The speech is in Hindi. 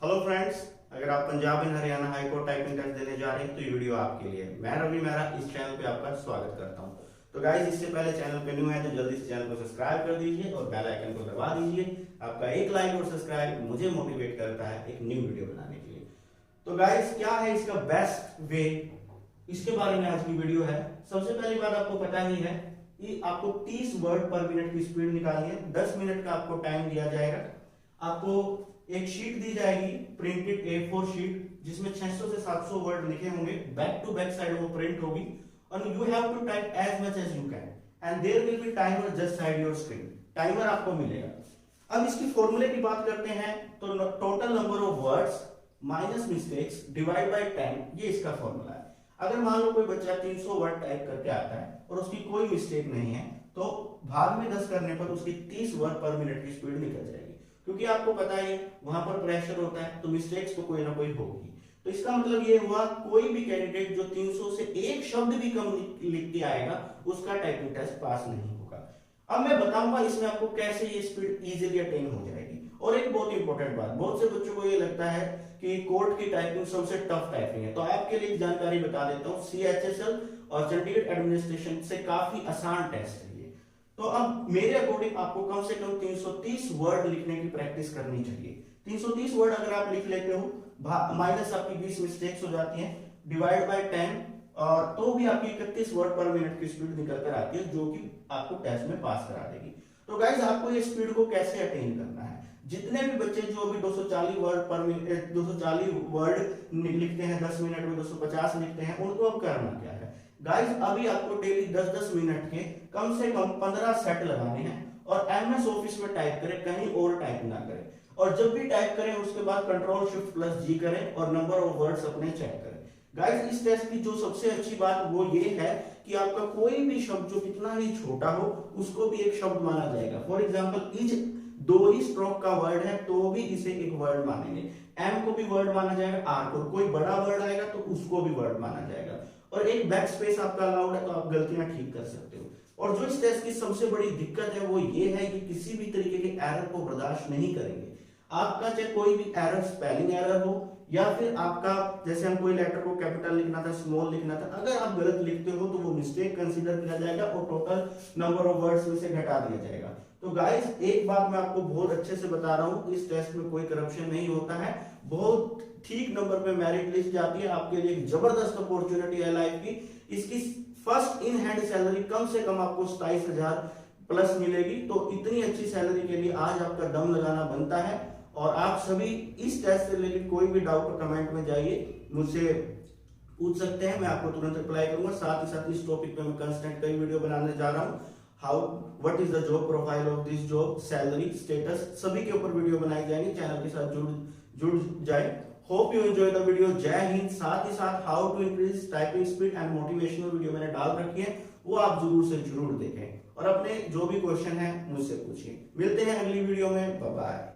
हेलो फ्रेंड्स, अगर आप Punjab and Haryana high court typing test देने जा रहे हैं तो ये वीडियो आपके लिए है। मैं रवि मेहरा इस चैनल पे आपका स्वागत करता हूं। तो गाइस, इससे पहले चैनल पे न्यू है तो जल्दी से चैनल को सब्सक्राइब कर दीजिए और बेल आइकन को दबा दीजिए। आपका एक लाइक और सब्सक्राइब मुझे मोटिवेट करता है एक न्यू वीडियो बनाने के लिए। तो गाइस, क्या है इसका बेस्ट वे, इसके बारे में आज की वीडियो है। सबसे पहली बात आपको पता ही है कि आपको 30 वर्ड पर मिनट की स्पीड निकालनी है। 10 मिनट का आपको टाइम दिया जाएगा। आपको एक शीट दी जाएगी, प्रिंटेड A4 शीट, जिसमें 600 से 700 वर्ड लिखे होंगे। बैक टू बैक साइड वो प्रिंट होगी और you have to type as much as you can and there will be timer just side your screen. Timer आपको मिलेगा। अब इसकी फॉर्मूले की बात करते हैं तो total number of words minus mistakes divide by 10, ये इसका फॉर्मूला है। अगर मान लो कोई बच्चा 300 वर्ड टाइप करके आता है और उसकी कोई मिस्टेक नहीं है तो भाग में 10 करने पर उसकी 30 वर्ड पर मिनट की स्पीड निकल जाएगी। क्योंकि आपको पता है वहां पर प्रेशर होता है तो मिस्टेक्स तो कोई ना कोई होगी। तो इसका मतलब ये हुआ कोई भी कैंडिडेट जो 300 से एक शब्द भी कम लिख के आएगा उसका टाइपिंग टेस्ट पास नहीं होगा। अब मैं बताऊंगा इसमें आपको कैसे ये स्पीड इजीली अटेन हो जाएगी। और एक बहुत इंपॉर्टेंट बात, बहुत से बच्चों को ये लगता है कि कोर्ट की टाइपिंग सबसे टफ टाइपिंग है, तो आपके लिए जानकारी बता देता हूँ। CHSL और चंडीगढ़ एडमिनिस्ट्रेशन से काफी आसान टेस्ट है। तो अब मेरे अकॉर्डिंग आपको कम से कम 330 वर्ड लिखने की प्रैक्टिस करनी चाहिए। 330 वर्ड अगर आप लिख लेते हो, माइनस आपकी 20 मिस्टेक्स हो जाती हैं, डिवाइड बाय 10, और तो भी आपकी 31 वर्ड पर मिनट की स्पीड निकल कर आती है, जो कि आपको टेस्ट में पास करा देगी। तो गाइस, आपको ये स्पीड को कैसे अटेन करना है? जितने भी बच्चे जो अभी 240 वर्ड पर मिनट 240 वर्ड लिखते हैं 10 मिनट में, 250 लिखते हैं, उनको अब करना क्या है गाइस? अभी आपको डेली 10-10 मिनट के कम से कम 15 सेट लगाने हैं और MS ऑफिस में टाइप करें, कहीं और टाइप ना करें। और जब भी टाइप करें उसके बाद Ctrl+Shift+G करें और नंबर ऑफ वर्ड्स अपने चेक करें। गाइस, इस टेस्ट की जो सबसे अच्छी बात वो ये है कि आपका कोई भी शब्द जो कितना ही छोटा हो उसको भी एक शब्द माना जाएगा। For example, is 2 he stroke का वर्ड है तो भी इसे एक वर्ड मानेंगे। M को भी वर्ड माना जाएगा, R को कोई बड़ा वर्ड आएगा तो उसको भी वर्ड माना जाएगा। और एक बैक स्पेस आपका अलाउड है तो आप गलतियां ठीक कर सकते हो। और जो इस टेस्ट की सबसे बड़ी दिक्कत है वो ये है कि किसी भी तरीके के एरर को बर्दाश्त नहीं करेंगे। आपका चाहे कोई भी एरर, स्पेलिंग एरर हो या फिर आपका, जैसे हम कोई लेटर को कैपिटल लिखना था, स्मॉल लिखना था, अगर आप गलत लिखते हो तो वो मिस्टेक कंसीडर किया जाएगा और टोटल नंबर ऑफ वर्ड्स में से घटा दिया जाएगा। तो गाइस, एक बात मैं आपको बहुत अच्छे से बता रहा हूं, इस टेस्ट में कोई करप्शन नहीं होता है। बहुत ठीक नंबर पे मेरिट लिस्ट जाती है। आपके लिए एक जबरदस्त अपॉर्चुनिटी है लाइफ की। इसकी फर्स्ट इन हैंड सैलरी कम से कम आपको 27,000 प्लस मिलेगी। तो इतनी अच्छी सैलरी के लिए आज आपका दम लगाना बनता है। और आप सभी इस टेस्ट से रिलेटेड कोई भी डाउट कमेंट में जाइए, मुझसे पूछ सकते हैं, मैं आपको तुरंत रिप्लाई करूंगा। साथ ही साथ इस टॉपिक पे मैं कंस्टेंट कई वीडियो बनाने जा रहा हूं। How, what is the job profile of this job, salary, status, सभी के ऊपर वीडियो बनाई जाएगी। चैनल के साथ जुड़ जाए। Hope you enjoy the video. जय हिंद। साथ ही साथ how to increase typing speed and motivational video मैंने डाल रखी है, वो आप जरूर से जरूर देखें और अपने जो भी क्वेश्चन है मुझसे पूछिए। मिलते हैं अगली वीडियो में। Bye bye.